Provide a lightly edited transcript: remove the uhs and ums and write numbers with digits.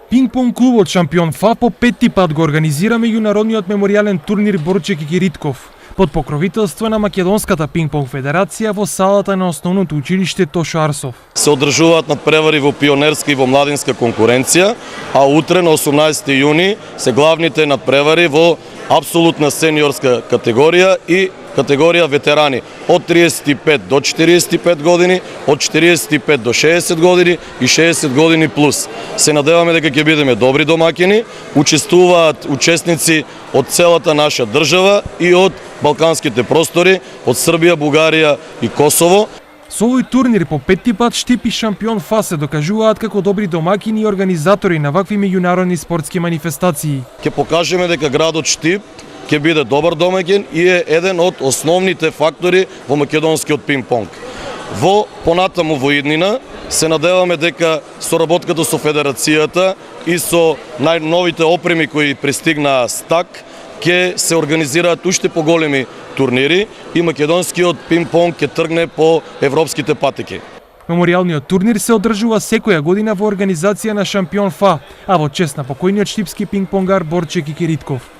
Пинг-понг клубот Шампион ФА по петти пат го организира меѓународниот меморијален турнир Борче Кикиритков под покровителство на Македонската пинг-понг федерација во салата на основното училиште Тошо Арсов. Се одржуваат надпревари во пионерска и во младинска конкуренција, а утре на 18 јуни се главните надпревари во апсолутна сениорска категорија и категорија ветерани од 35 до 45 години, од 45 до 60 години и 60 години плюс. Се надеваме дека ќе бидеме добри домакини, учествуваат учесници од целата наша држава и од балканските простори, од Србија, Бугарија и Косово. Со овој турнир по петти пат Штип и Шампион ФА се докажуваат како добри домакини и организатори на вакви меѓународни спортски манифестации. Ќе покажеме дека градот Штип ќе биде добар домаќин и е еден од основните фактори во македонскиот пинг-понг. Во понатаму во иднина се надеваме дека соработката со федерацијата и со најновите опреми кои пристигнаа СТАК ќе се организираат уште поголеми турнири и македонскиот пинг-понг ќе тргне по европските патеки. Меморијалниот турнир се одржува секоја година во организација на Шампион ФА, а во чест на покојниот штипски пинг-понгар Борче Кикиритков.